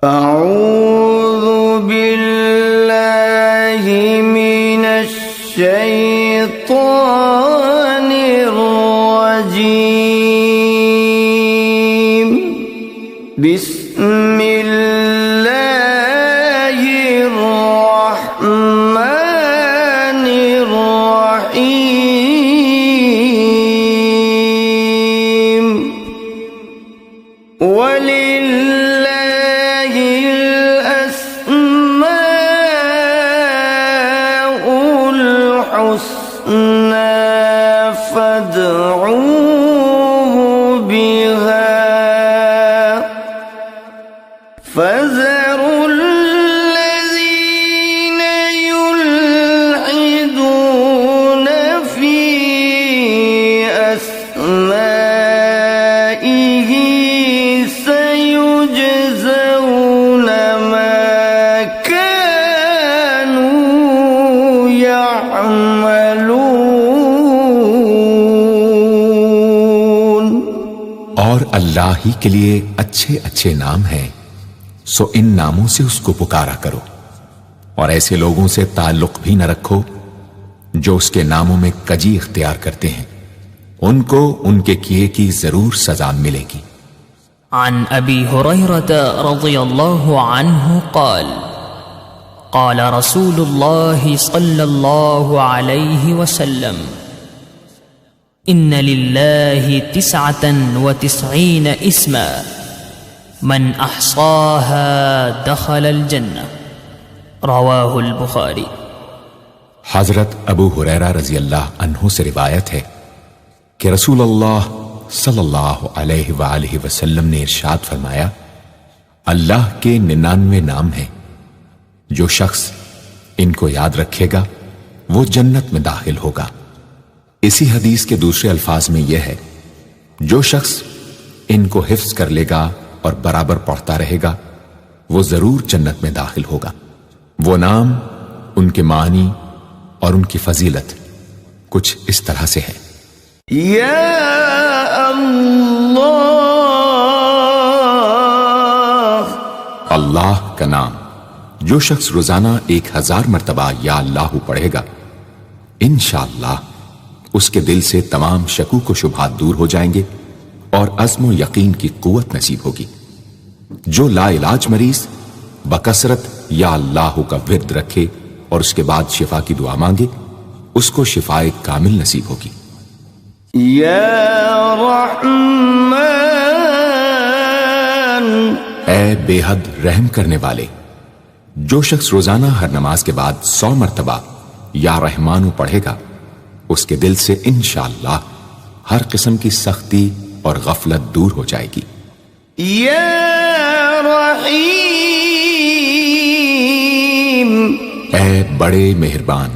اعوذ باللہ من الشیطان الرجیم بسم اللہ الرحمن الرحیم فَذَرُوا الَّذِينَ يُلْحِدُونَ فِي أَسْمَائِهِ سَيُجْزَوْنَ مَا كَانُوا يَعْمَلُونَ۔ اور اللہ ہی کے لیے اچھے اچھے نام ہیں، سو ان ناموں سے اس کو پکارا کرو، اور ایسے لوگوں سے تعلق بھی نہ رکھو جو اس کے ناموں میں کجی اختیار کرتے ہیں، ان کو ان کے کیے کی ضرور سزا ملے گی۔ عن ابی ہریرہ رضی اللہ عنہ قال قال رسول اللہ صلی اللہ علیہ وسلم ان للہ 99 اسما من احصاها دخل الجنہ، رواہ البخاری۔ حضرت ابو ہریرہ رضی اللہ عنہ سے روایت ہے کہ رسول اللہ صلی اللہ علیہ وآلہ وسلم نے ارشاد فرمایا، اللہ کے 99 نام ہیں، جو شخص ان کو یاد رکھے گا وہ جنت میں داخل ہوگا۔ اسی حدیث کے دوسرے الفاظ میں یہ ہے، جو شخص ان کو حفظ کر لے گا اور برابر پڑھتا رہے گا وہ ضرور جنت میں داخل ہوگا۔ وہ نام، ان کے معنی اور ان کی فضیلت کچھ اس طرح سے ہے۔ یا اللہ، اللہ کا نام جو شخص روزانہ 1000 مرتبہ یا اللہ پڑھے گا، انشاءاللہ اس کے دل سے تمام شکوک و شبہات دور ہو جائیں گے اور عزم و یقین کی قوت نصیب ہوگی۔ جو لا علاج مریض بکثرت یا اللہ کا ورد رکھے اور اس کے بعد شفا کی دعا مانگے، اس کو شفائے کامل نصیب ہوگی۔ یا رحمان، اے بے حد رحم کرنے والے، جو شخص روزانہ ہر نماز کے بعد 100 مرتبہ یا رحمانو پڑھے گا، اس کے دل سے انشاءاللہ ہر قسم کی سختی اور غفلت دور ہو جائے گی۔ یا رحیم، اے بڑے مہربان،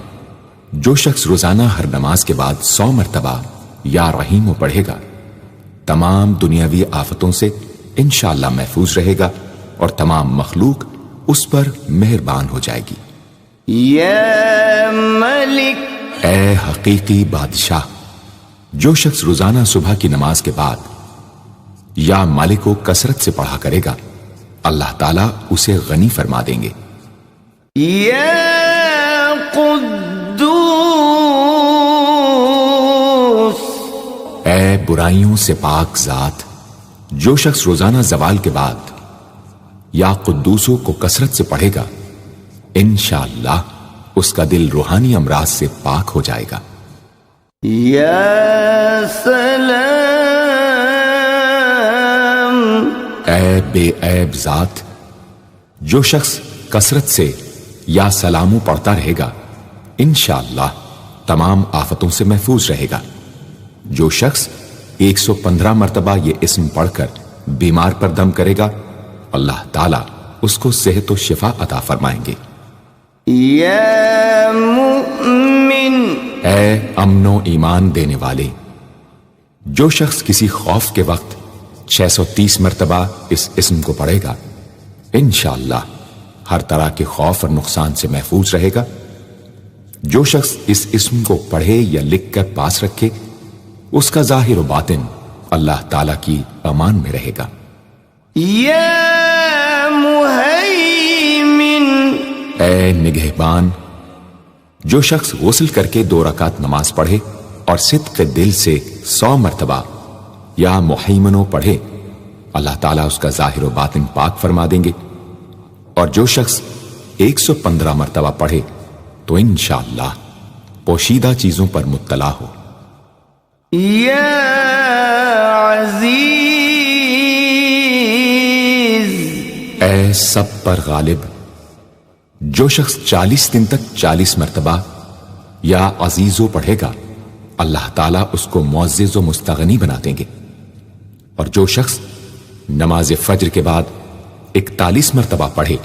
جو شخص روزانہ ہر نماز کے بعد 100 مرتبہ یا رحیمو پڑھے گا، تمام دنیاوی آفتوں سے انشاءاللہ محفوظ رہے گا اور تمام مخلوق اس پر مہربان ہو جائے گی۔ یا ملک، اے حقیقی بادشاہ، جو شخص روزانہ صبح کی نماز کے بعد یا مالک کو کثرت سے پڑھا کرے گا، اللہ تعالیٰ اسے غنی فرما دیں گے۔ یا قدوس، اے برائیوں سے پاک ذات، جو شخص روزانہ زوال کے بعد یا قدوسوں کو کثرت سے پڑھے گا، انشاءاللہ اس کا دل روحانی امراض سے پاک ہو جائے گا۔ یا سلام، اے بے عیب ذات، جو شخص کثرت سے یا سلامو پڑھتا رہے گا، انشاءاللہ تمام آفتوں سے محفوظ رہے گا۔ جو شخص 115 مرتبہ یہ اسم پڑھ کر بیمار پر دم کرے گا، اللہ تعالیٰ اس کو صحت و شفا عطا فرمائیں گے۔ یا مؤمن، اے امن و ایمان دینے والے، جو شخص کسی خوف کے وقت 630 مرتبہ اس اسم کو پڑھے گا، انشاءاللہ ہر طرح کے خوف اور نقصان سے محفوظ رہے گا۔ جو شخص اس اسم کو پڑھے یا لکھ کر پاس رکھے، اس کا ظاہر و باطن اللہ تعالیٰ کی امان میں رہے گا۔ یا مهيمن اے نگہبان، جو شخص غسل کر کے 2 رکعت نماز پڑھے اور صدق دل سے 100 مرتبہ یا محیمنوں پڑھے، اللہ تعالیٰ اس کا ظاہر و باطن پاک فرما دیں گے. اور جو شخص 115 مرتبہ پڑھے تو انشاءاللہ پوشیدہ چیزوں پر مطلع ہو. يا عزيز اے سب پر غالب، جو شخص 40 دن تک 40 مرتبہ یا عزیزو پڑھے گا، اللہ تعالیٰ اس کو معزز و مستغنی بنا دیں گے. اور جو شخص نماز فجر کے بعد 41 مرتبہ پڑھے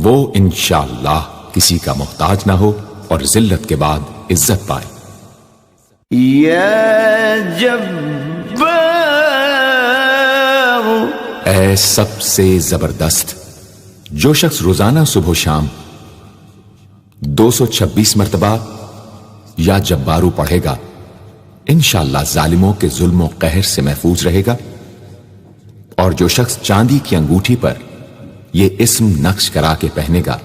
وہ انشاءاللہ کسی کا محتاج نہ ہو اور ذلت کے بعد عزت پائے. يا جبار اے سب سے زبردست، جو شخص روزانہ صبح و شام 226 مرتبہ یا جبارو پڑھے گا، انشاءاللہ ظالموں کے ظلم و قہر سے محفوظ رہے گا. اور جو شخص چاندی کی انگوٹھی پر یہ اسم نقش کرا کے پہنے گا،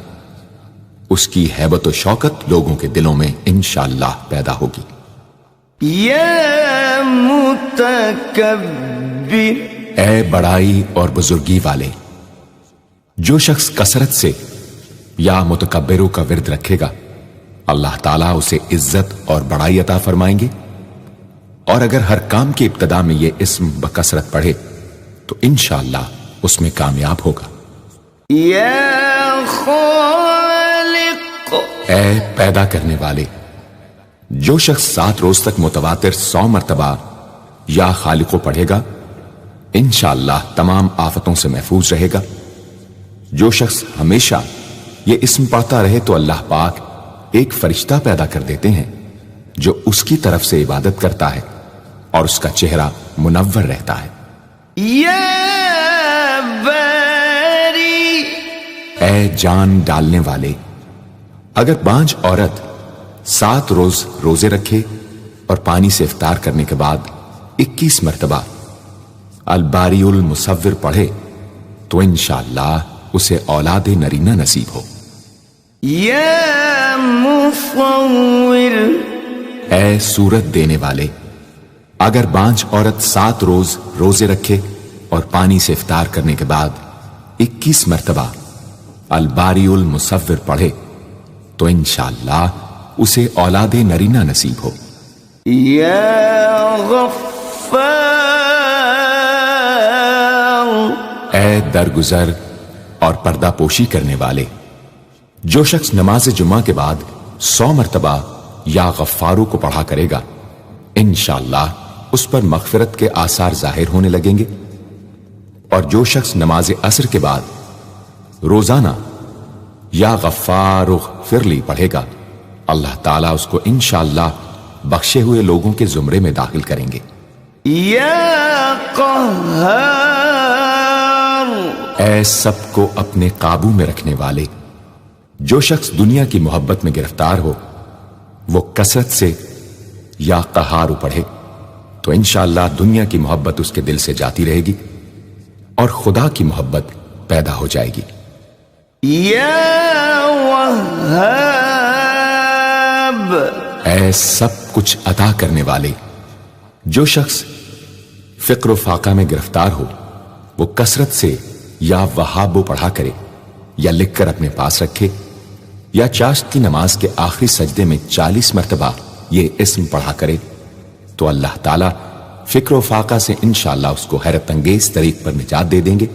اس کی ہیبت و شوکت لوگوں کے دلوں میں انشاءاللہ پیدا ہوگی. يا متكبر اے بڑائی اور بزرگی والے، جو شخص کثرت سے یا متکبروں کا ورد رکھے گا، اللہ تعالیٰ اسے عزت اور بڑائی عطا فرمائیں گے. اور اگر ہر کام کی ابتدا میں یہ اسم بکثرت پڑھے تو انشاءاللہ اس میں کامیاب ہوگا. يا خالق اے پیدا کرنے والے، جو شخص 7 روز تک متواتر 100 مرتبہ یا خالقو پڑھے گا، انشاءاللہ تمام آفتوں سے محفوظ رہے گا. جو شخص ہمیشہ یہ اسم پڑھتا رہے تو اللہ پاک ایک فرشتہ پیدا کر دیتے ہیں جو اس کی طرف سے عبادت کرتا ہے اور اس کا چہرہ منور رہتا ہے. يا باري اے جان ڈالنے والے، اگر بانج عورت 7 روز روزے رکھے اور پانی سے افطار کرنے کے بعد 21 مرتبہ الباری المصور پڑھے تو انشاءاللہ اسے اولاد نرینہ نصیب ہو. يا مصور اے صورت دینے والے، اگر بانج عورت 7 روز روزے رکھے اور پانی سے افطار کرنے کے بعد 21 مرتبہ الباری المصور پڑھے تو انشاءاللہ اسے اولاد نرینہ نصیب ہو. يا غفار اے درگزر اور پردہ پوشی کرنے والے، جو شخص نماز جمعہ کے بعد 100 مرتبہ یا غفارو کو پڑھا کرے گا، انشاءاللہ اس پر مغفرت کے آثار ظاہر ہونے لگیں گے. اور جو شخص نماز عصر کے بعد روزانہ یا غفار اغفر لی پڑھے گا، اللہ تعالیٰ اس کو انشاءاللہ بخشے ہوئے لوگوں کے زمرے میں داخل کریں گے. يا قهار اے سب کو اپنے قابو میں رکھنے والے، جو شخص دنیا کی محبت میں گرفتار ہو وہ کثرت سے یا قہارو پڑھے تو انشاءاللہ دنیا کی محبت اس کے دل سے جاتی رہے گی اور خدا کی محبت پیدا ہو جائے گی. يا وهاب اے سب کچھ عطا کرنے والے، جو شخص فقر و فاقہ میں گرفتار ہو وہ کثرت سے یا وہابو پڑھا کرے یا لکھ کر اپنے پاس رکھے یا چاشت کی نماز کے آخری سجدے میں 40 مرتبہ یہ اسم پڑھا کرے تو اللہ تعالیٰ فکر و فاقہ سے انشاءاللہ اس کو حیرت انگیز طریق پر نجات دے دیں گے.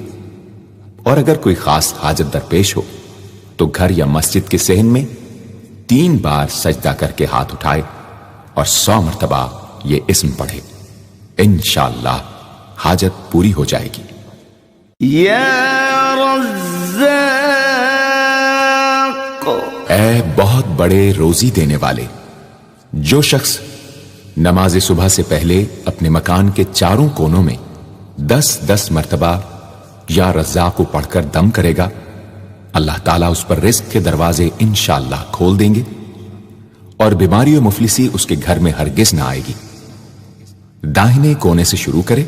اور اگر کوئی خاص حاجت درپیش ہو تو گھر یا مسجد کے صحن میں 3 بار سجدہ کر کے ہاتھ اٹھائے اور 100 مرتبہ یہ اسم پڑھے، انشاءاللہ حاجت پوری ہو جائے گی. يا رزاق اے بہت بڑے روزی دینے والے، جو شخص نماز صبح سے پہلے اپنے مکان کے 4 کونوں میں 10-10 مرتبہ یا رزاق کو پڑھ کر دم کرے گا، اللہ تعالیٰ اس پر رزق کے دروازے انشاءاللہ کھول دیں گے اور بیماری و مفلسی اس کے گھر میں ہرگز نہ آئے گی. داہنے کونے سے شروع کرے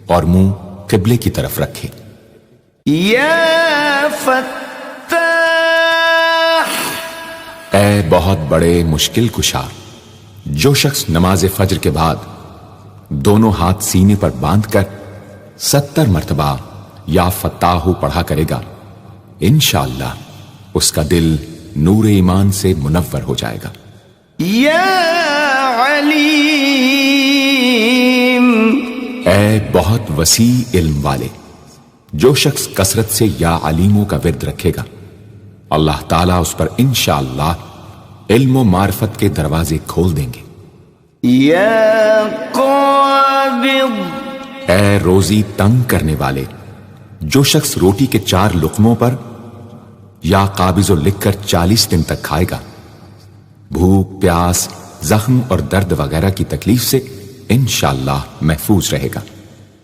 اور منہ قبلے کی طرف رکھے. یا فتاح، اے بہت بڑے مشکل کشا، جو شخص نماز فجر کے بعد دونوں ہاتھ سینے پر باندھ کر 70 مرتبہ یا فتاح پڑھا کرے گا، انشاءاللہ اس کا دل نور ایمان سے منور ہو جائے گا۔ یا علیم، اے بہت وسیع علم والے، جو شخص کثرت سے یا علیموں کا ورد رکھے گا، اللہ تعالیٰ اس پر انشاءاللہ علم و معرفت کے دروازے کھول دیں گے۔ یا قابض، اے روزی تنگ کرنے والے، جو شخص روٹی کے 4 لقموں پر یا قابض و لکھ کر 40 دن تک کھائے گا، بھوک، پیاس، زخم اور درد وغیرہ کی تکلیف سے انشاءاللہ محفوظ رہے گا۔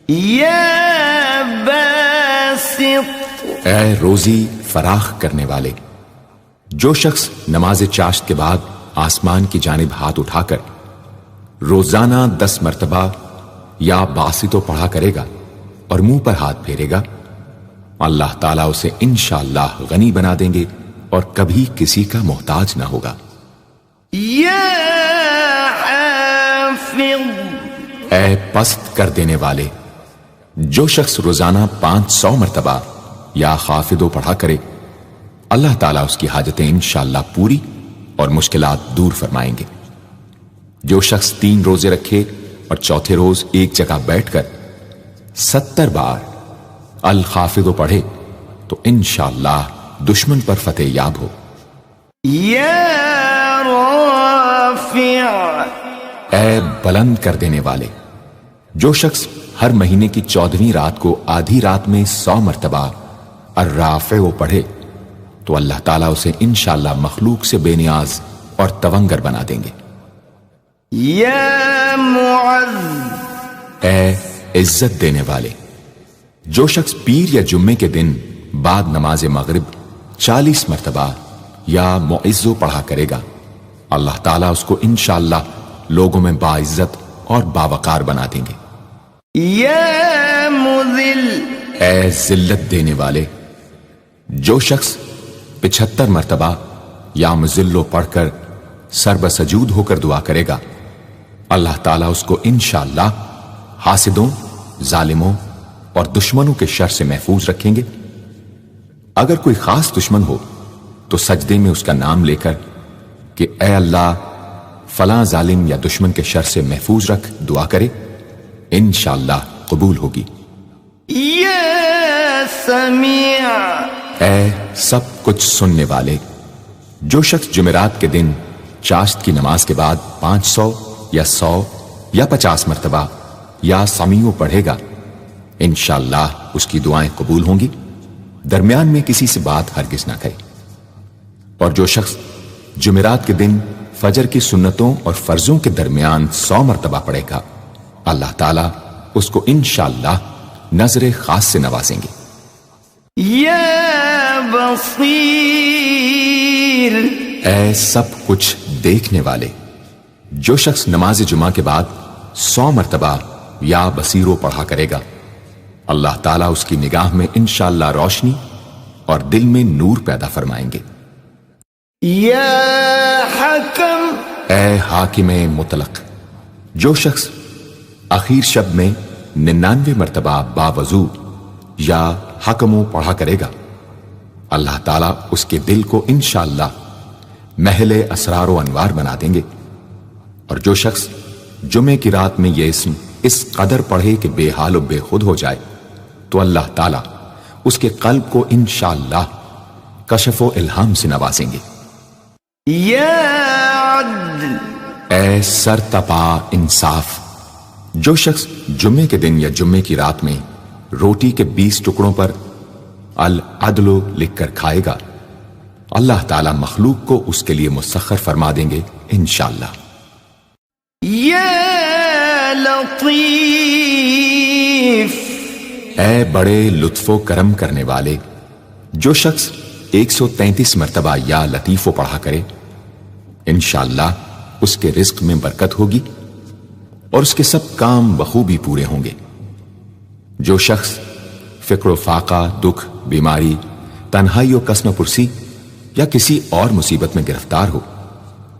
یا باسط، اے روزی فراخ کرنے والے، جو شخص نماز چاشت کے بعد آسمان کی جانب ہاتھ اٹھا کر روزانہ 10 مرتبہ یا باسطو پڑھا کرے گا اور منہ پر ہاتھ پھیرے گا، اللہ تعالیٰ اسے انشاءاللہ غنی بنا دیں گے اور کبھی کسی کا محتاج نہ ہوگا۔ یا حافظ، اے پست کر دینے والے، جو شخص روزانہ 500 مرتبہ یا خافضو پڑھا کرے، اللہ تعالیٰ اس کی حاجتیں انشاءاللہ پوری اور مشکلات دور فرمائیں گے۔ جو شخص 3 روزے رکھے اور چوتھے روز ایک جگہ بیٹھ کر 70 بار الخافضو پڑھے تو انشاءاللہ دشمن پر فتح یاب ہو۔ یا رافع، اے بلند کر دینے والے، جو شخص ہر مہینے کی 14ویں رات کو آدھی رات میں 100 مرتبہ الرافع پڑھے تو اللہ تعالیٰ اسے انشاءاللہ مخلوق سے بے نیاز اور تونگر بنا دیں گے۔ یا معز، اے عزت دینے والے، جو شخص پیر یا جمعے کے دن بعد نماز مغرب 40 مرتبہ یا معزو پڑھا کرے گا، اللہ تعالیٰ اس کو انشاءاللہ لوگوں میں باعزت اور باوقار بنا دیں گے۔ یا مذل، اے ذلت دینے والے، جو شخص 75 مرتبہ یا مذلو پڑھ کر سر بسجود ہو کر دعا کرے گا، اللہ تعالیٰ اس کو انشاءاللہ حاسدوں، ظالموں اور دشمنوں کے شر سے محفوظ رکھیں گے۔ اگر کوئی خاص دشمن ہو تو سجدے میں اس کا نام لے کر کہ اے اللہ فلاں ظالم یا دشمن کے شر سے محفوظ رکھ دعا کرے، انشاءاللہ قبول ہوگی۔ یا سمیع، اے سب کچھ سننے والے، جو شخص جمعرات کے دن چاشت کی نماز کے بعد 500 یا 100 یا 50 مرتبہ یا سمیع پڑھے گا، انشاءاللہ اس کی دعائیں قبول ہوں گی، درمیان میں کسی سے بات ہرگز نہ کرے۔ اور جو شخص جمعرات کے دن فجر کی سنتوں اور فرضوں کے درمیان 100 مرتبہ پڑھے گا، اللہ تعالیٰ اس کو انشاءاللہ نظر خاص سے نوازیں گے۔ یا بصیر، اے سب کچھ دیکھنے والے، جو شخص نماز جمعہ کے بعد 100 مرتبہ یا بصیرو پڑھا کرے گا، اللہ تعالیٰ اس کی نگاہ میں انشاءاللہ روشنی اور دل میں نور پیدا فرمائیں گے۔ یا حکم، اے حاکم مطلق، جو شخص آخر شب میں 99 مرتبہ باوضو یا حکمو پڑھا کرے گا، اللہ تعالیٰ اس کے دل کو انشاءاللہ محل اسرار و انوار بنا دیں گے۔ اور جو شخص جمعے کی رات میں یہ اسم اس قدر پڑھے کہ بے حال و بے خود ہو جائے تو اللہ تعالیٰ اس کے قلب کو انشاءاللہ کشف و الہام سے نوازیں گے۔ یا عدل، اے سر تپا انصاف، جو شخص جمعے کے دن یا جمعے کی رات میں روٹی کے 20 ٹکڑوں پر العدل لکھ کر کھائے گا، اللہ تعالیٰ مخلوق کو اس کے لیے مسخر فرما دیں گے انشاءاللہ۔ یا لطیف، اے بڑے لطف و کرم کرنے والے، جو شخص 133 مرتبہ یا لطیفو پڑھا کرے، انشاءاللہ اس کے رزق میں برکت ہوگی اور اس کے سب کام بخوبی پورے ہوں گے۔ جو شخص فکر و فاقہ، دکھ، بیماری، تنہائی و قسم پرسی یا کسی اور مصیبت میں گرفتار ہو،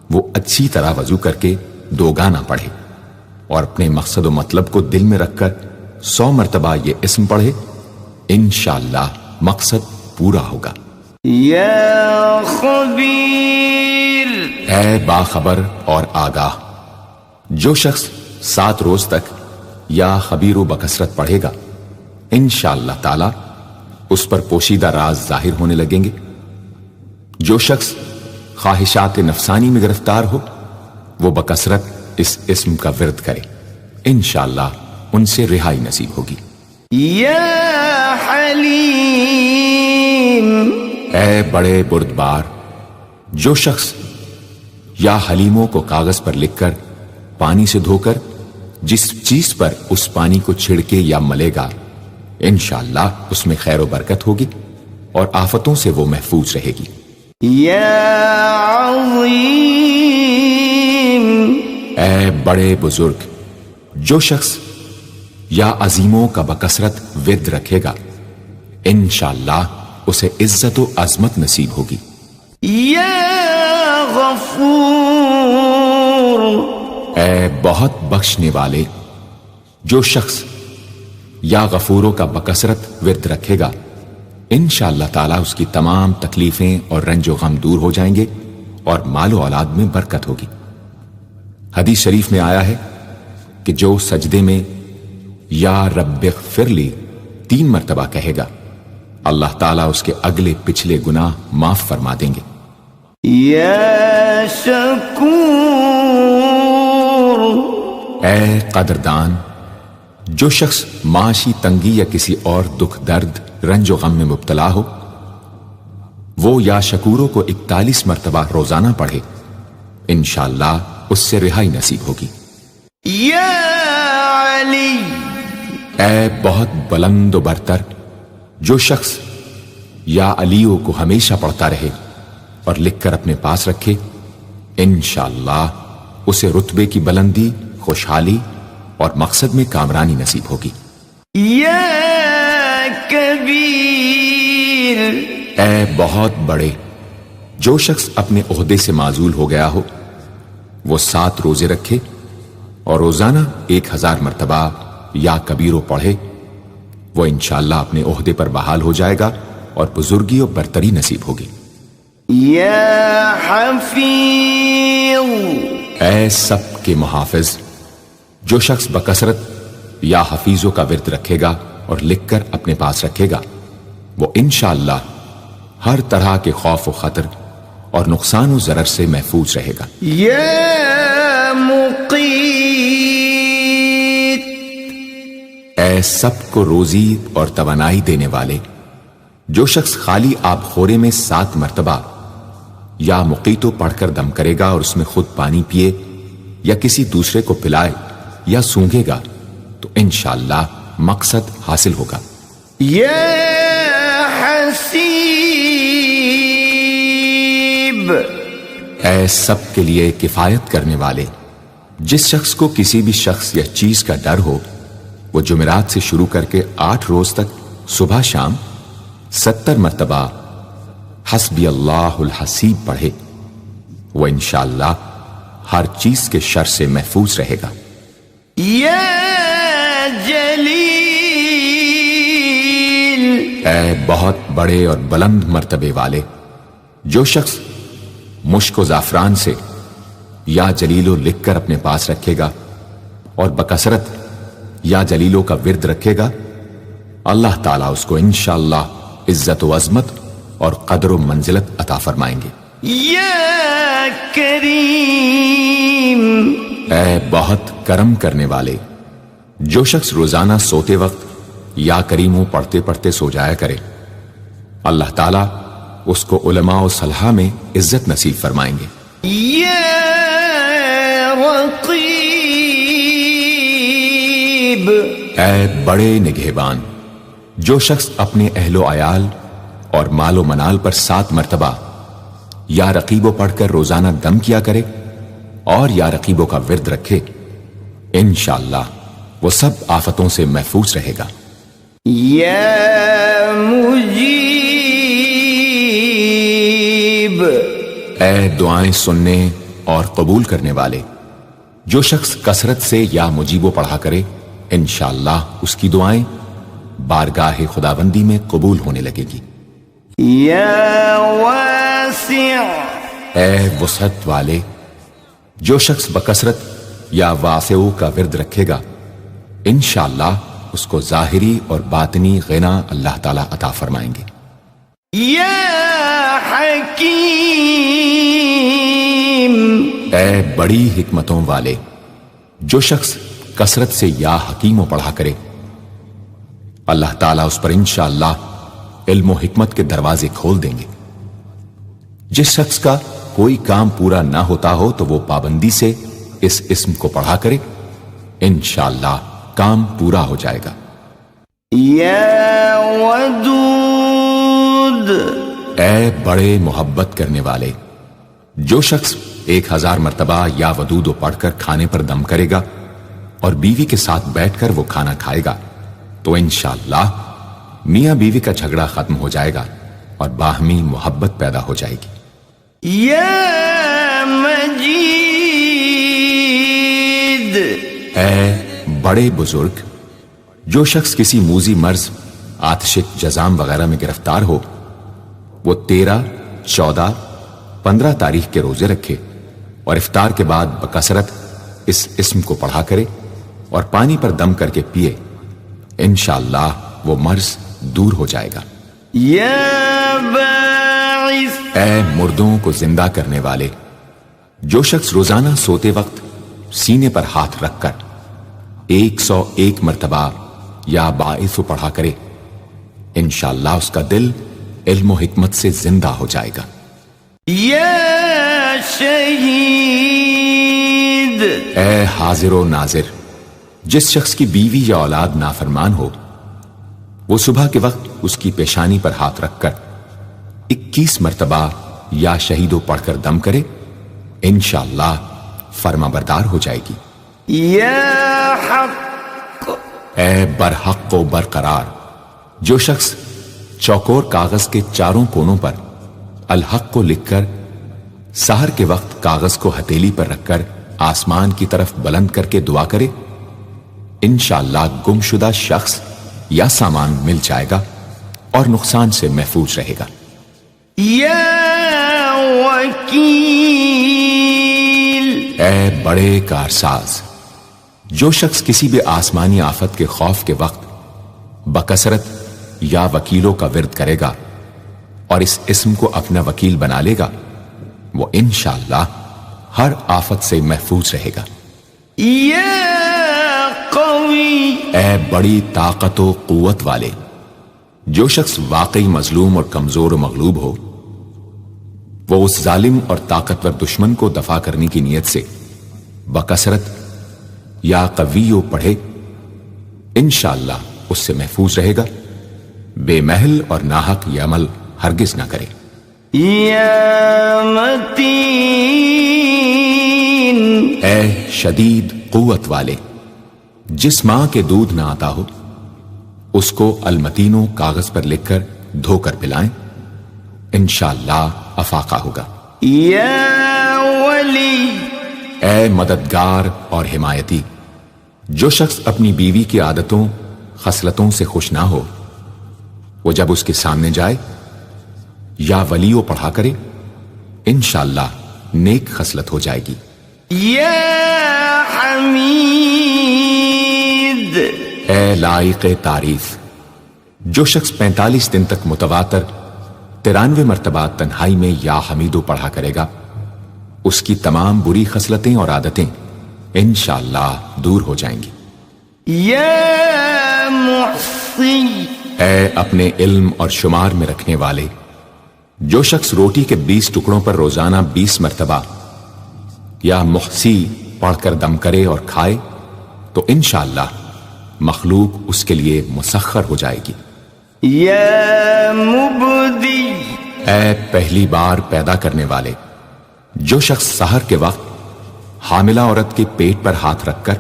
وہ اچھی طرح وضو کر کے 2 گانا پڑھے اور اپنے مقصد و مطلب کو دل میں رکھ کر 100 مرتبہ یہ اسم پڑھے، انشاءاللہ مقصد پورا ہوگا۔ یا خبیر، اے باخبر اور آگاہ، جو شخص 7 روز تک یا خبیر و بکثرت پڑھے گا، انشاءاللہ تعالی اس پر پوشیدہ راز ظاہر ہونے لگیں گے۔ جو شخص خواہشات نفسانی میں گرفتار ہو، وہ بکثرت اس اسم کا ورد کرے، انشاءاللہ ان سے رہائی نصیب ہوگی۔ یا حلیم، اے بڑے بردبار، جو شخص یا حلیموں کو کاغذ پر لکھ کر پانی سے دھو کر جس چیز پر اس پانی کو چھڑکے یا ملے گا، انشاءاللہ اس میں خیر و برکت ہوگی اور آفتوں سے وہ محفوظ رہے گی۔ یا عظیم، اے بڑے بزرگ، جو شخص یا عظیموں کا بکثرت ورد رکھے گا، انشاءاللہ اسے عزت و عظمت نصیب ہوگی۔ یا غفور، اے بہت بخشنے والے، جو شخص یا غفوروں کا بکثرت ورد رکھے گا، انشاءاللہ تعالی اس کی تمام تکلیفیں اور رنج و غم دور ہو جائیں گے اور مال و اولاد میں برکت ہوگی۔ حدیث شریف میں آیا ہے کہ جو سجدے میں یا رب اغفر لی 3 مرتبہ کہے گا، اللہ تعالیٰ اس کے اگلے پچھلے گناہ معاف فرما دیں گے۔ یا شکور، اے قدردان، جو شخص معاشی تنگی یا کسی اور دکھ درد رنج و غم میں مبتلا ہو، وہ یا شکوروں کو 41 مرتبہ روزانہ پڑھے، انشاءاللہ اس سے رہائی نصیب ہوگی۔ یا علی، اے بہت بلند و برتر، جو شخص یا علیوں کو ہمیشہ پڑھتا رہے اور لکھ کر اپنے پاس رکھے، انشاءاللہ اسے رتبے کی بلندی، خوشحالی اور مقصد میں کامرانی نصیب ہوگی۔ یا کبیر، اے بہت بڑے، جو شخص اپنے عہدے سے معزول ہو گیا ہو، وہ 7 روزے رکھے اور روزانہ 1000 مرتبہ یا کبیرو پڑھے، وہ انشاءاللہ اپنے عہدے پر بحال ہو جائے گا اور بزرگی و برتری نصیب ہوگی۔ یا حفیظ، اے سب کے محافظ، جو شخص بکثرت یا حفیظوں کا ورد رکھے گا اور لکھ کر اپنے پاس رکھے گا، وہ انشاءاللہ ہر طرح کے خوف و خطر اور نقصان و ضرر سے محفوظ رہے گا۔ یا مقیت، اے سب کو روزی اور توانائی دینے والے، جو شخص خالی آب خورے میں 7 مرتبہ یا مقیتو پڑھ کر دم کرے گا اور اس میں خود پانی پیے یا کسی دوسرے کو پلائے یا سونگے گا، تو انشاءاللہ مقصد حاصل ہوگا۔ یا حسیب، اے سب کے لیے کفایت کرنے والے، جس شخص کو کسی بھی شخص یا چیز کا ڈر ہو، وہ جمعرات سے شروع کر کے 8 روز تک صبح شام 70 مرتبہ حسبی اللہ الحسیب پڑھے، وہ انشاءاللہ ہر چیز کے شر سے محفوظ رہے گا۔ یا جلیل، اے بہت بڑے اور بلند مرتبے والے، جو شخص مشک و زعفران سے یا جلیلو لکھ کر اپنے پاس رکھے گا اور بکثرت یا جلیلوں کا ورد رکھے گا، اللہ تعالیٰ اس کو انشاءاللہ عزت و عظمت اور قدر و منزلت عطا فرمائیں گے۔ یا کریم، اے بہت کرم کرنے والے، جو شخص روزانہ سوتے وقت یا کریموں پڑھتے پڑھتے سو جایا کرے، اللہ تعالیٰ اس کو علماء و صلحاء میں عزت نصیب فرمائیں گے۔ یا رقیب، اے بڑے نگہبان، جو شخص اپنے اہل و عیال اور مال و منال پر 7 مرتبہ یا رقیبو پڑھ کر روزانہ دم کیا کرے اور یا رقیبوں کا ورد رکھے، انشاءاللہ وہ سب آفتوں سے محفوظ رہے گا۔ یا مجیب، اے دعائیں سننے اور قبول کرنے والے، جو شخص کثرت سے یا مجیبو پڑھا کرے انشاءاللہ اس کی دعائیں بارگاہ خداوندی میں قبول ہونے لگے گی۔ یا واسع، اے وسعت والے، جو شخص بکثرت یا واسعو کا ورد رکھے گا انشاءاللہ اس کو ظاہری اور باطنی غنا اللہ تعالیٰ عطا فرمائیں گے۔ یا حکیم، اے بڑی حکمتوں والے، جو شخص کثرت سے یا حکیموں پڑھا کرے اللہ تعالیٰ اس پر انشاءاللہ علم و حکمت کے دروازے کھول دیں گے۔ جس شخص کا کوئی کام پورا نہ ہوتا ہو تو وہ پابندی سے اس اسم کو پڑھا کرے انشاءاللہ کام پورا ہو جائے گا۔ یا ودود، اے بڑے محبت کرنے والے، جو شخص 1000 مرتبہ یا ودودو پڑھ کر کھانے پر دم کرے گا اور بیوی کے ساتھ بیٹھ کر وہ کھانا کھائے گا تو انشاءاللہ میاں بیوی کا جھگڑا ختم ہو جائے گا اور باہمی محبت پیدا ہو جائے گی۔ یا مجید، اے بڑے بزرگ، جو شخص کسی موذی مرض، آتشک، جزام وغیرہ میں گرفتار ہو وہ 13، 14، 15 تاریخ کے روزے رکھے اور افطار کے بعد بکثرت اس اسم کو پڑھا کرے اور پانی پر دم کر کے پیے انشاءاللہ وہ مرض دور ہو جائے گا۔ یا باعث، اے مردوں کو زندہ کرنے والے، جو شخص روزانہ سوتے وقت سینے پر ہاتھ رکھ کر 101 مرتبہ یا باعث پڑھا کرے انشاءاللہ اس کا دل علم و حکمت سے زندہ ہو جائے گا۔ یا شہید، اے حاضر و ناظر، جس شخص کی بیوی یا اولاد نافرمان ہو وہ صبح کے وقت اس کی پیشانی پر ہاتھ رکھ کر 21 مرتبہ یا شہیدو پڑھ کر دم کرے انشاءاللہ فرما بردار ہو جائے گی۔ یا حق، اے برحق و برقرار، جو شخص چوکور کاغذ کے چاروں کونوں پر الحق کو لکھ کر سحر کے وقت کاغذ کو ہتھیلی پر رکھ کر آسمان کی طرف بلند کر کے دعا کرے انشاءاللہ گمشدہ شخص یا سامان مل جائے گا اور نقصان سے محفوظ رہے گا۔ یا وکیل، اے بڑے کارساز، جو شخص کسی بھی آسمانی آفت کے خوف کے وقت بکثرت یا وکیلوں کا ورد کرے گا اور اس اسم کو اپنا وکیل بنا لے گا وہ انشاءاللہ ہر آفت سے محفوظ رہے گا۔ یا قوی، اے بڑی طاقت و قوت والے، جو شخص واقعی مظلوم اور کمزور و مغلوب ہو وہ اس ظالم اور طاقتور دشمن کو دفاع کرنے کی نیت سے بکثرت یا قویو پڑھے انشاءاللہ اس سے محفوظ رہے گا، بے محل اور ناحق یہ عمل ہرگز نہ کرے۔ یا متین، اے شدید قوت والے، جس ماں کے دودھ نہ آتا ہو اس کو المتینوں کاغذ پر لکھ کر دھو کر پلائیں انشاءاللہ افاقہ ہوگا۔ یا ولی، اے مددگار اور حمایتی، جو شخص اپنی بیوی کی عادتوں خصلتوں سے خوش نہ ہو وہ جب اس کے سامنے جائے یا ولیو پڑھا کرے انشاءاللہ نیک خصلت ہو جائے گی۔ یا حمید، اے لائق تعریف، جو شخص 45 دن تک متواتر 93 مرتبہ تنہائی میں یا حمیدو پڑھا کرے گا اس کی تمام بری خصلتیں اور عادتیں انشاءاللہ دور ہو جائیں گی۔ یا محصی، اے اپنے علم اور شمار میں رکھنے والے، جو شخص روٹی کے 20 ٹکڑوں پر روزانہ 20 مرتبہ یا محصی پڑھ کر دم کرے اور کھائے تو انشاءاللہ مخلوق اس کے لیے مسخر ہو جائے گی۔ یا مبدی، اے پہلی بار پیدا کرنے والے، جو شخص سحر کے وقت حاملہ عورت کے پیٹ پر ہاتھ رکھ کر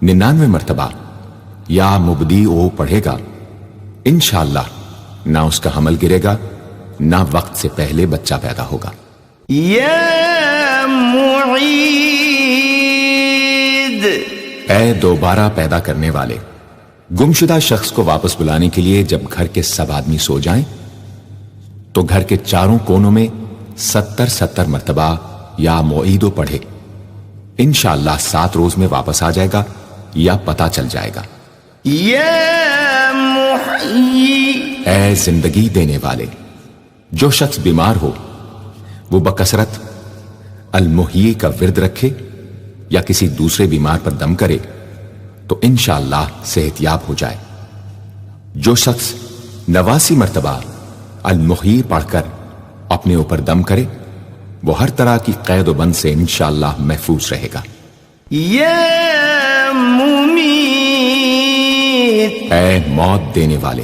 99 مرتبہ یا مبدی او پڑھے گا انشاءاللہ نہ اس کا حمل گرے گا نہ وقت سے پہلے بچہ پیدا ہوگا۔ یا معید، اے دوبارہ پیدا کرنے والے، گمشدہ شخص کو واپس بلانے کے لیے جب گھر کے سب آدمی سو جائیں تو گھر کے چاروں کونوں میں 70 مرتبہ یا معیدو پڑھے، انشاءاللہ 7 روز میں واپس آ جائے گا یا پتہ چل جائے گا۔ یا محیی، اے زندگی دینے والے، جو شخص بیمار ہو وہ بکثرت المحیی کا ورد رکھے یا کسی دوسرے بیمار پر دم کرے تو انشاءاللہ صحت یاب ہو جائے۔ جو شخص 89 مرتبہ المحیی پڑھ کر اپنے اوپر دم کرے وہ ہر طرح کی قید و بند سے انشاءاللہ محفوظ رہے گا۔ یا ممیت، اے موت دینے والے،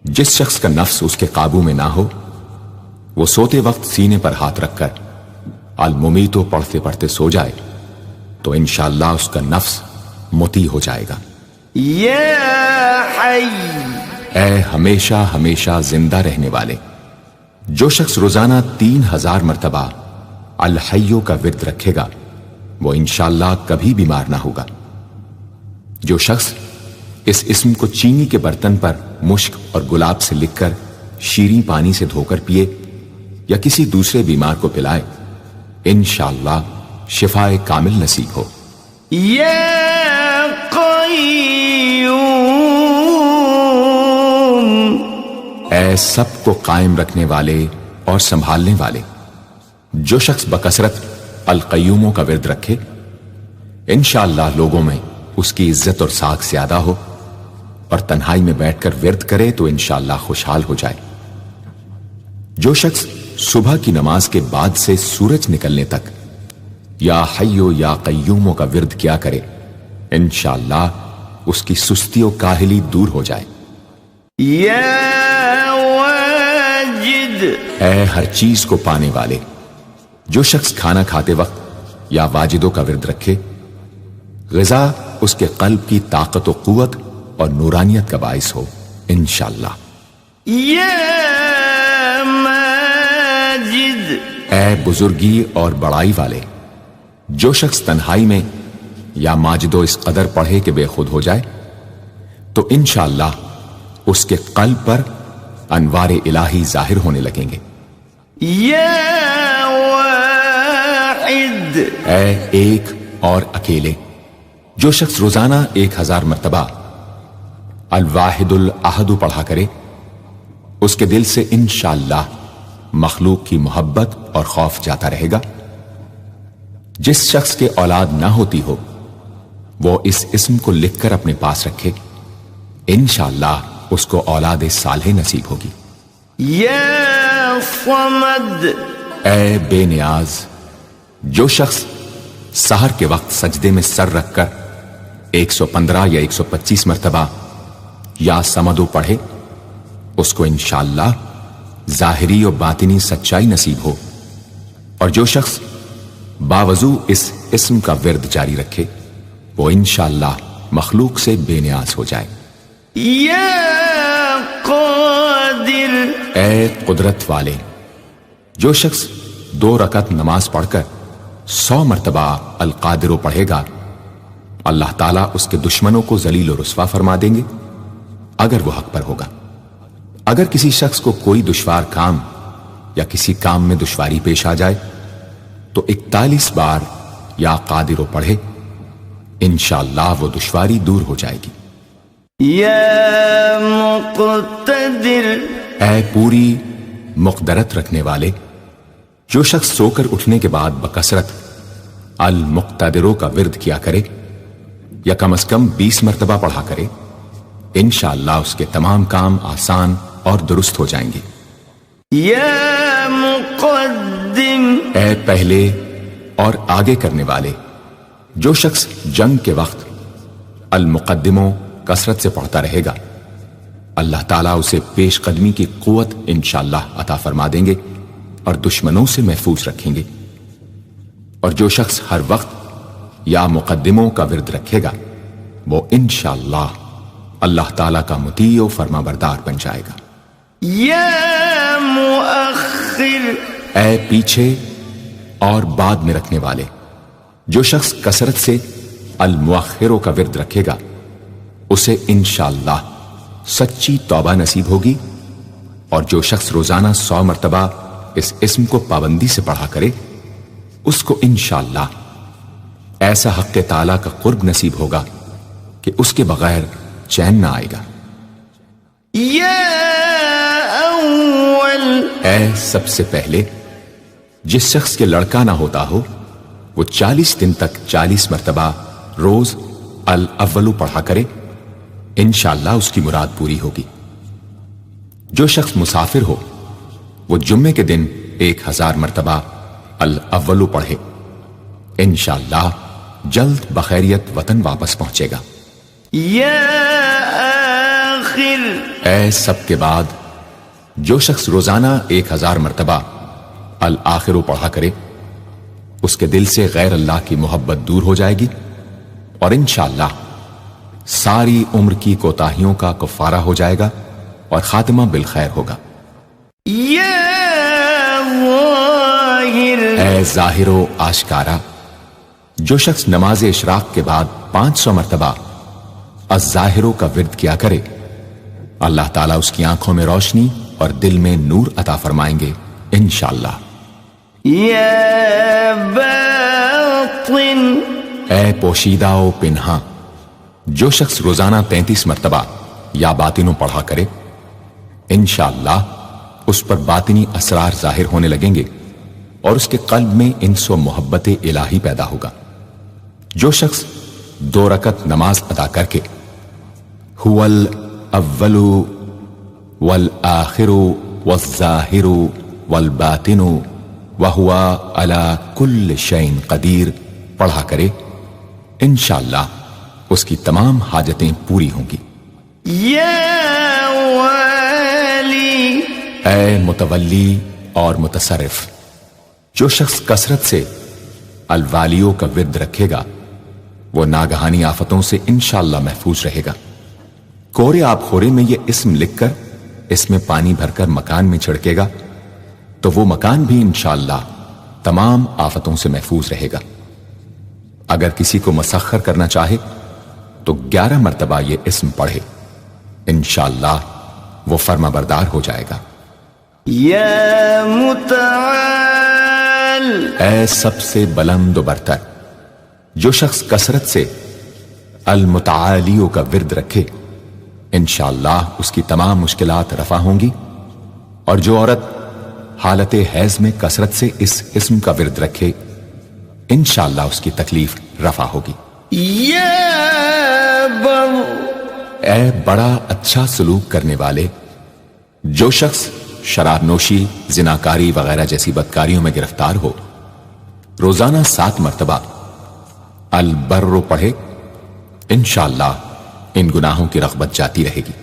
جس شخص کا نفس اس کے قابو میں نہ ہو وہ سوتے وقت سینے پر ہاتھ رکھ کر الممیتو پڑھتے پڑھتے سو جائے تو انشاءاللہ اس کا نفس مطیع ہو جائے گا۔ یا حی، اے ہمیشہ ہمیشہ زندہ رہنے والے، جو شخص روزانہ 3000 مرتبہ الحیو کا ورد رکھے گا وہ انشاءاللہ کبھی بیمار نہ ہوگا۔ جو شخص اس اسم کو چینی کے برتن پر مشک اور گلاب سے لکھ کر شیریں پانی سے دھو کر پیے یا کسی دوسرے بیمار کو پلائے انشاءاللہ شفائے کامل نصیب ہو۔ یا قیوم، اے سب کو قائم رکھنے والے اور سنبھالنے والے، جو شخص بکثرت القیوموں کا ورد رکھے انشاءاللہ لوگوں میں اس کی عزت اور ساکھ زیادہ ہو، اور تنہائی میں بیٹھ کر ورد کرے تو انشاءاللہ خوشحال ہو جائے۔ جو شخص صبح کی نماز کے بعد سے سورج نکلنے تک یا حیو یا قیوموں کا ورد کیا کرے انشاءاللہ اس کی سستی و کاہلی دور ہو جائے۔ یا واجد، اے ہر چیز کو پانے والے، جو شخص کھانا کھاتے وقت یا واجدوں کا ورد رکھے غذا اس کے قلب کی طاقت و قوت اور نورانیت کا باعث ہو انشاءاللہ۔ یا ماجد، اے بزرگی اور بڑائی والے، جو شخص تنہائی میں یا ماجدو اس قدر پڑھے کہ بے خود ہو جائے تو انشاءاللہ اس کے قلب پر انوار الہی ظاہر ہونے لگیں گے۔ یا واحد، اے ایک اور اکیلے، جو شخص روزانہ 1000 مرتبہ الواحد الاحد پڑھا کرے اس کے دل سے انشاءاللہ مخلوق کی محبت اور خوف جاتا رہے گا۔ جس شخص کے اولاد نہ ہوتی ہو وہ اس اسم کو لکھ کر اپنے پاس رکھے انشاءاللہ اس کو اولاد صالح نصیب ہوگی۔ یا صمد، اے بے نیاز، جو شخص سحر کے وقت سجدے میں سر رکھ کر 115 یا 125 مرتبہ یا سمدو پڑھے اس کو انشاءاللہ ظاہری و باطنی سچائی نصیب ہو، اور جو شخص باوضو اس اسم کا ورد جاری رکھے وہ انشاءاللہ مخلوق سے بے نیاز ہو جائے۔ یا قادر، اے قدرت والے، جو شخص 2 رکعت نماز پڑھ کر 100 مرتبہ القادر پڑھے گا اللہ تعالیٰ اس کے دشمنوں کو ذلیل و رسوا فرما دیں گے اگر وہ حق پر ہوگا۔ اگر کسی شخص کو کوئی دشوار کام یا کسی کام میں دشواری پیش آ جائے تو 41 بار یا قادر پڑھے انشاءاللہ وہ دشواری دور ہو جائے گی۔ یا مقتدر، اے پوری مقدرت رکھنے والے، جو شخص سو کر اٹھنے کے بعد بکثرت المقتدروں کا ورد کیا کرے یا کم از کم 20 مرتبہ پڑھا کرے انشاءاللہ اس کے تمام کام آسان اور درست ہو جائیں گے۔ یا مقدم، اے پہلے اور آگے کرنے والے، جو شخص جنگ کے وقت المقدموں کثرت سے پڑھتا رہے گا اللہ تعالیٰ اسے پیش قدمی کی قوت انشاءاللہ عطا فرما دیں گے اور دشمنوں سے محفوظ رکھیں گے۔ اور جو شخص ہر وقت یا مقدموں کا ورد رکھے گا وہ انشاءاللہ اللہ تعالیٰ کا مطیع و فرما بردار بن جائے گا۔ یا مؤخر، اے پیچھے اور بعد میں رکھنے والے، جو شخص کثرت سے المؤخروں کا ورد رکھے گا اسے انشاءاللہ سچی توبہ نصیب ہوگی، اور جو شخص روزانہ 100 مرتبہ اس اسم کو پابندی سے پڑھا کرے اس کو انشاءاللہ ایسا حق تعالیٰ کا قرب نصیب ہوگا کہ اس کے بغیر چین نہ آئے گا۔ یا اول، اے سب سے پہلے جس شخص کے لڑکا نہ ہوتا ہو وہ 40 دن تک 40 مرتبہ روز الاولو پڑھا کرے، انشاءاللہ اس کی مراد پوری ہوگی۔ جو شخص مسافر ہو وہ جمعے کے دن 1000 مرتبہ الاولو پڑھے، انشاءاللہ جلد بخیریت وطن واپس پہنچے گا۔ یا آخر، اے سب کے بعد جو شخص روزانہ 1000 مرتبہ الآخرو پڑھا کرے اس کے دل سے غیر اللہ کی محبت دور ہو جائے گی، اور انشاءاللہ ساری عمر کی کوتاہیوں کا کفارہ ہو جائے گا اور خاتمہ بالخیر ہوگا۔ یا ظاہر، اے ظاہر و آشکارا، جو شخص نماز اشراق کے بعد 500 مرتبہ الظاہرو کا ورد کیا کرے اللہ تعالیٰ اس کی آنکھوں میں روشنی اور دل میں نور عطا فرمائیں گے انشاءاللہ۔ یا باطن، اے پوشیدہ و پنہاں، جو شخص روزانہ 33 مرتبہ یا باطنوں پڑھا کرے انشاءاللہ اس پر باطنی اسرار ظاہر ہونے لگیں گے اور اس کے قلب میں انس و محبت الہی پیدا ہوگا۔ جو شخص 2 رکعت نماز ادا کر کے هو الاول والآخر والظاہر والباطن وهو على كل شيء قدیر پڑھا کرے انشاءاللہ اس کی تمام حاجتیں پوری ہوں گی۔ یا والی، اے متولی اور متصرف، جو شخص کثرت سے الوالیوں کا ورد رکھے گا وہ ناگہانی آفتوں سے انشاءاللہ محفوظ رہے گا۔ کورے آب خورے میں یہ اسم لکھ کر اس میں پانی بھر کر مکان میں چھڑکے گا تو وہ مکان بھی انشاءاللہ تمام آفتوں سے محفوظ رہے گا۔ اگر کسی کو مسخر کرنا چاہے تو 11 مرتبہ یہ اسم پڑھے، انشاءاللہ وہ فرما بردار ہو جائے گا۔ یا متعال، اے سب سے بلند و برتر، جو شخص کثرت سے المتعالیوں کا ورد رکھے انشاءاللہ اس کی تمام مشکلات رفع ہوں گی، اور جو عورت حالت حیض میں کثرت سے اس اسم کا ورد رکھے انشاءاللہ اس کی تکلیف رفع ہوگی۔ یا بر، اے بڑا اچھا سلوک کرنے والے، جو شخص شراب نوشی، زناکاری وغیرہ جیسی بدکاریوں میں گرفتار ہو روزانہ 7 مرتبہ البر پڑھے انشاءاللہ ان گناہوں کی رغبت جاتی رہے گی۔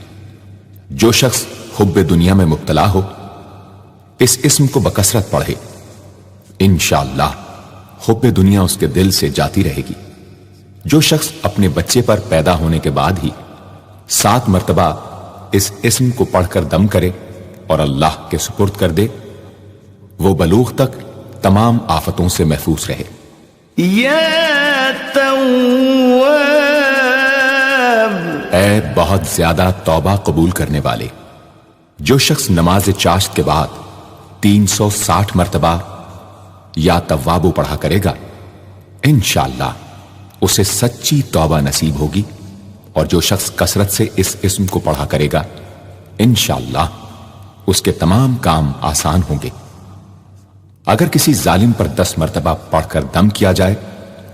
جو شخص حب دنیا میں مبتلا ہو اس اسم کو بکثرت پڑھے انشاءاللہ حب دنیا اس کے دل سے جاتی رہے گی۔ جو شخص اپنے بچے پر پیدا ہونے کے بعد ہی 7 مرتبہ اس اسم کو پڑھ کر دم کرے اور اللہ کے سپرد کر دے وہ بلوغ تک تمام آفتوں سے محفوظ رہے۔ یا تواب، اے بہت زیادہ توبہ قبول کرنے والے، جو شخص نماز چاشت کے بعد 360 مرتبہ یا توابو پڑھا کرے گا انشاءاللہ اسے سچی توبہ نصیب ہوگی، اور جو شخص کثرت سے اس اسم کو پڑھا کرے گا انشاءاللہ اس کے تمام کام آسان ہوں گے۔ اگر کسی ظالم پر 10 مرتبہ پڑھ کر دم کیا جائے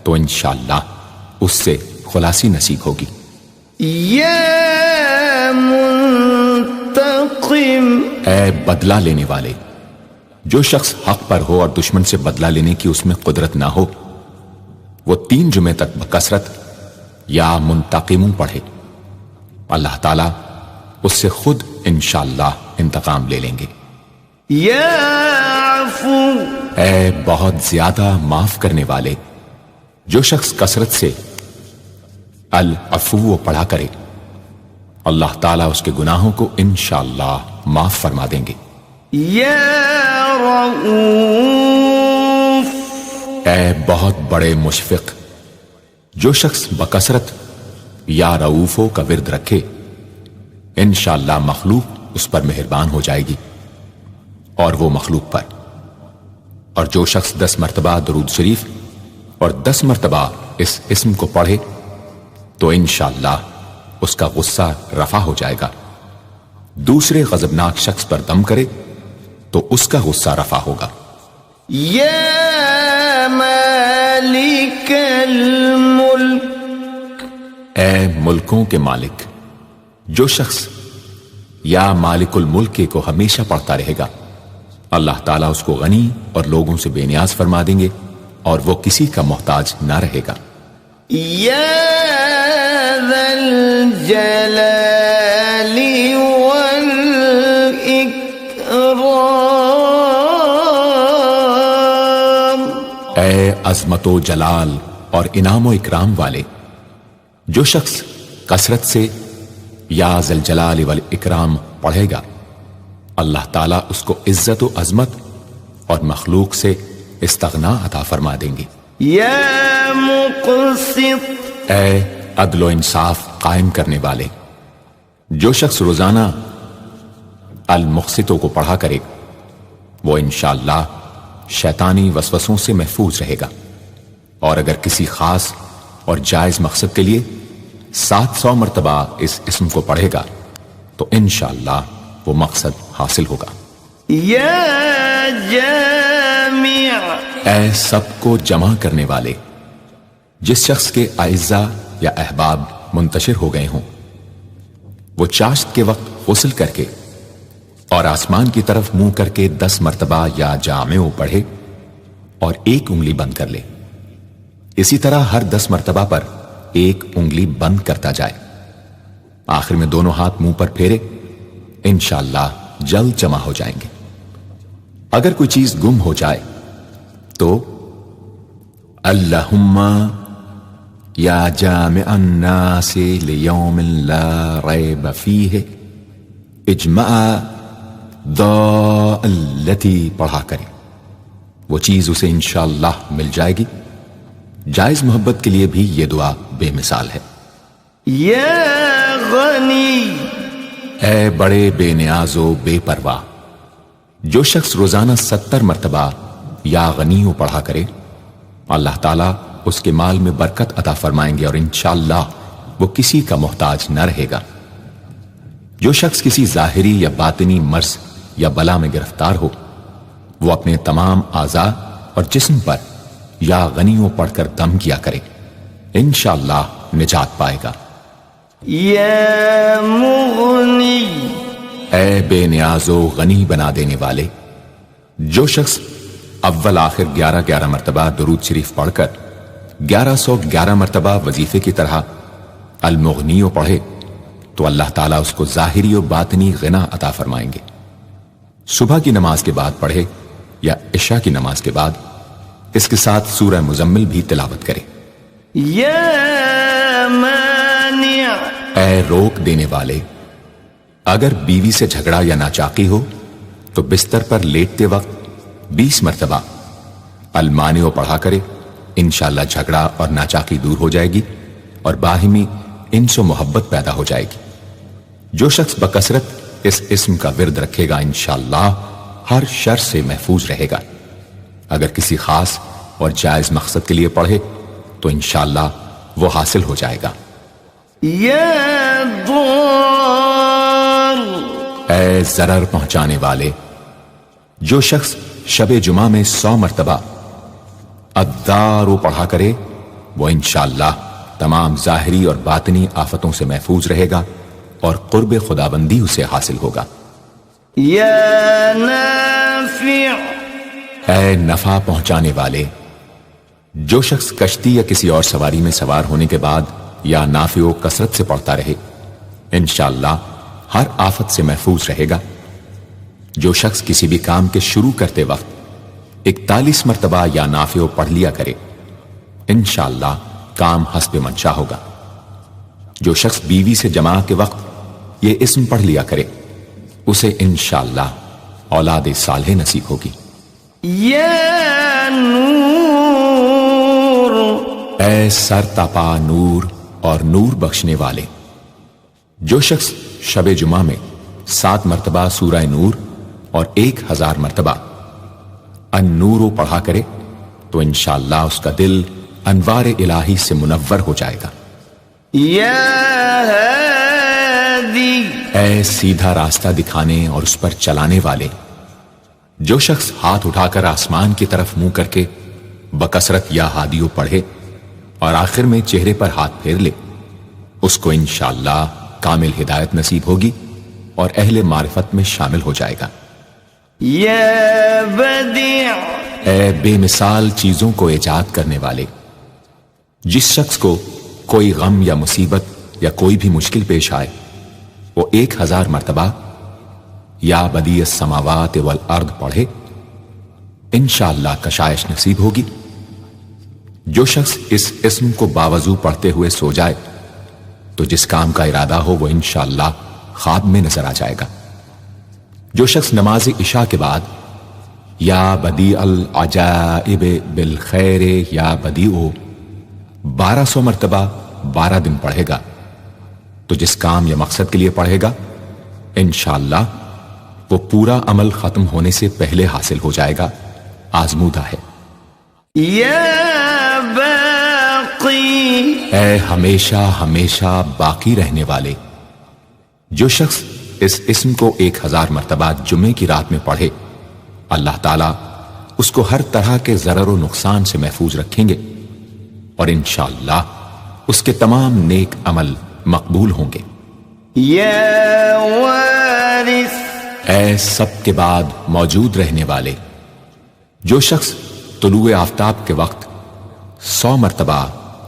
تو انشاءاللہ اس سے خلاصی نصیب ہوگی۔ یا منتقم، اے بدلہ لینے والے، جو شخص حق پر ہو اور دشمن سے بدلہ لینے کی اس میں قدرت نہ ہو وہ 3 جمعے تک بکثرت یا منتقموں پڑھے، اللہ تعالیٰ اس سے خود انشاءاللہ انتقام لے لیں گے۔ یا عفو، اے بہت زیادہ معاف کرنے والے، جو شخص کثرت سے العفو پڑھا کرے اللہ تعالیٰ اس کے گناہوں کو انشاءاللہ معاف فرما دیں گے۔ یا رؤوف، اے بہت بڑے مشفق، جو شخص بکثرت یا رؤوفو کا ورد رکھے انشاءاللہ مخلوق اس پر مہربان ہو جائے گی، اور وہ مخلوق پر۔ اور جو شخص 10 مرتبہ درود شریف اور 10 مرتبہ اس اسم کو پڑھے تو انشاءاللہ اس کا غصہ رفع ہو جائے گا۔ دوسرے غضبناک شخص پر دم کرے تو اس کا غصہ رفع ہوگا۔ یا مالک الملک، اے ملکوں کے مالک، جو شخص یا مالک الملک کو ہمیشہ پڑھتا رہے گا اللہ تعالیٰ اس کو غنی اور لوگوں سے بے نیاز فرما دیں گے اور وہ کسی کا محتاج نہ رہے گا۔ یا ذا الجلال والاکرام، اے عظمت و جلال اور انعام و اکرام والے، جو شخص کثرت سے یا ذا الجلال والاکرام پڑھے گا اللہ تعالیٰ اس کو عزت و عظمت اور مخلوق سے استغنا عطا فرما دیں گے۔ یا مقسط، اے عدل و انصاف قائم کرنے والے، جو شخص روزانہ المقسطوں کو پڑھا کرے وہ انشاءاللہ شیطانی وسوسوں سے محفوظ رہے گا، اور اگر کسی خاص اور جائز مقصد کے لیے 700 مرتبہ اس اسم کو پڑھے گا تو انشاءاللہ وہ مقصد حاصل ہوگا۔ یا جامع، اے سب کو جمع کرنے والے، جس شخص کے اعزا یا احباب منتشر ہو گئے ہوں وہ چاشت کے وقت غسل کر کے اور آسمان کی طرف منہ کر کے 10 مرتبہ یا جامع پڑھے اور ایک انگلی بند کر لے۔ اسی طرح ہر 10 مرتبہ پر ایک انگلی بند کرتا جائے، آخر میں دونوں ہاتھ منہ پر پھیرے، انشاءاللہ جلد جمع ہو جائیں گے۔ اگر کوئی چیز گم ہو جائے تو اللہم یا جامع الناس لیوم لا ریب فیہ اجمع التی پڑھا کرے، وہ چیز اسے انشاءاللہ مل جائے گی۔ جائز محبت کے لیے بھی یہ دعا بے مثال ہے۔ یا غنی، اے بڑے بے نیاز و بے پرواہ، جو شخص روزانہ 70 مرتبہ یا غنیوں پڑھا کرے اللہ تعالیٰ اس کے مال میں برکت عطا فرمائیں گے اور انشاءاللہ وہ کسی کا محتاج نہ رہے گا۔ جو شخص کسی ظاہری یا باطنی مرض یا بلا میں گرفتار ہو وہ اپنے تمام اعضاء اور جسم پر یا غنیوں پڑھ کر دم کیا کرے، انشاءاللہ نجات پائے گا۔ یا مغنی، اے بے نیاز و غنی بنا دینے والے، جو شخص اول آخر 11 مرتبہ درود شریف پڑھ کر 1111 مرتبہ وظیفے کی طرح المغنیوں پڑھے تو اللہ تعالیٰ اس کو ظاہری و باطنی غنا عطا فرمائیں گے۔ صبح کی نماز کے بعد پڑھے یا عشاء کی نماز کے بعد اس کے ساتھ سورہ مزمل بھی تلاوت کرے۔ یا مانع، اے روک دینے والے، اگر بیوی سے جھگڑا یا ناچاقی ہو تو بستر پر لیٹتے وقت 20 مرتبہ المانع پڑھا کرے، انشاءاللہ جھگڑا اور ناچاقی دور ہو جائے گی اور باہمی انس و محبت پیدا ہو جائے گی۔ جو شخص بکثرت اس اسم کا ورد رکھے گا انشاءاللہ ہر شر سے محفوظ رہے گا۔ اگر کسی خاص اور جائز مقصد کے لیے پڑھے تو انشاءاللہ وہ حاصل ہو جائے گا۔ یا ضار، اے ضرر پہنچانے والے، جو شخص شب جمعہ میں 100 مرتبہ الدار پڑھا کرے وہ انشاءاللہ تمام ظاہری اور باطنی آفتوں سے محفوظ رہے گا اور قرب خداوندی اسے حاصل ہوگا۔ یا نافع، اے نفع پہنچانے والے، جو شخص کشتی یا کسی اور سواری میں سوار ہونے کے بعد یا نافع و کثرت سے پڑھتا رہے انشاءاللہ ہر آفت سے محفوظ رہے گا۔ جو شخص کسی بھی کام کے شروع کرتے وقت 41 مرتبہ یا نافع پڑھ لیا کرے انشاءاللہ کام حسب منشا ہوگا۔ جو شخص بیوی سے جماع کے وقت یہ اسم پڑھ لیا کرے، اسے انشاءاللہ اولاد صالح نصیب ہوگی۔ یا نور، اے سر تپا نور اور نور بخشنے والے، جو شخص شب جمعہ میں 7 مرتبہ سورہ نور اور 1000 مرتبہ النور پڑھا کرے تو انشاءاللہ اس کا دل انوار الہی سے منور ہو جائے گا۔ یا ہادی، اے سیدھا راستہ دکھانے اور اس پر چلانے والے، جو شخص ہاتھ اٹھا کر آسمان کی طرف منہ کر کے بکثرت یا ہادیو پڑھے اور آخر میں چہرے پر ہاتھ پھیر لے، اس کو انشاءاللہ کامل ہدایت نصیب ہوگی اور اہل معرفت میں شامل ہو جائے گا۔ یا بدیع، اے بے مثال چیزوں کو ایجاد کرنے والے، جس شخص کو کوئی غم یا مصیبت یا کوئی بھی مشکل پیش آئے وہ 1000 مرتبہ یا بدیع السماوات والارض پڑھے، انشاءاللہ کشائش نصیب ہوگی۔ جو شخص اس اسم کو باوضو پڑھتے ہوئے سو جائے تو جس کام کا ارادہ ہو وہ انشاءاللہ خواب میں نظر آ جائے گا۔ جو شخص نماز عشاء کے بعد یا بدیع العجائب بالخیر یا بدیع 1200 مرتبہ 12 دن پڑھے گا تو جس کام یا مقصد کے لیے پڑھے گا انشاءاللہ وہ پورا عمل ختم ہونے سے پہلے حاصل ہو جائے گا، آزمودہ ہے۔ یا باقی، اے ہمیشہ ہمیشہ باقی رہنے والے، جو شخص اس اسم کو 1000 مرتبہ جمعے کی رات میں پڑھے اللہ تعالیٰ اس کو ہر طرح کے ضرر و نقصان سے محفوظ رکھیں گے اور انشاءاللہ اس کے تمام نیک عمل مقبول ہوں گے۔ یا وارث، اے سب کے بعد موجود رہنے والے، جو شخص طلوع آفتاب کے وقت 100 مرتبہ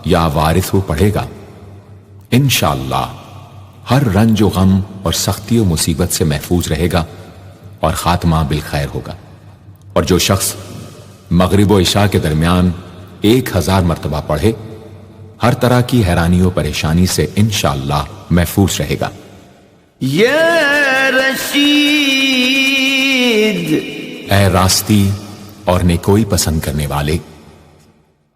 یا وارث ہو پڑھے گا انشاءاللہ ہر رنج و غم اور سختی و مصیبت سے محفوظ رہے گا اور خاتمہ بالخیر ہوگا۔ اور جو شخص مغرب و عشاء کے درمیان 1000 مرتبہ پڑھے ہر طرح کی حیرانی و پریشانی سے انشاءاللہ محفوظ رہے گا۔ یا رشید، اے راستی اور نیکوئی پسند کرنے والے،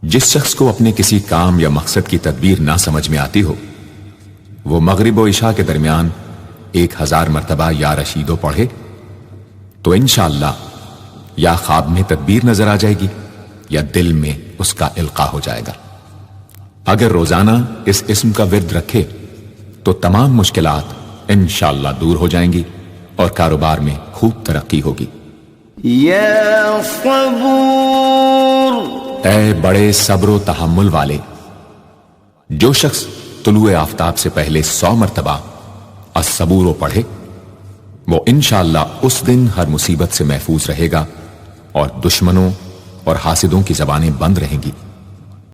جس شخص کو اپنے کسی کام یا مقصد کی تدبیر نہ سمجھ میں آتی ہو وہ مغرب و عشاء کے درمیان 1000 مرتبہ یا رشیدو پڑھے تو انشاءاللہ یا خواب میں تدبیر نظر آ جائے گی یا دل میں اس کا القاء ہو جائے گا۔ اگر روزانہ اس اسم کا ورد رکھے تو تمام مشکلات انشاءاللہ دور ہو جائیں گی اور کاروبار میں خوب ترقی ہوگی۔ یا صبور، اے بڑے صبر و تحمل والے، جو شخص طلوع آفتاب سے پہلے 100 مرتبہ الصبور پڑھے وہ انشاءاللہ اس دن ہر مصیبت سے محفوظ رہے گا اور دشمنوں اور حاسدوں کی زبانیں بند رہیں گی۔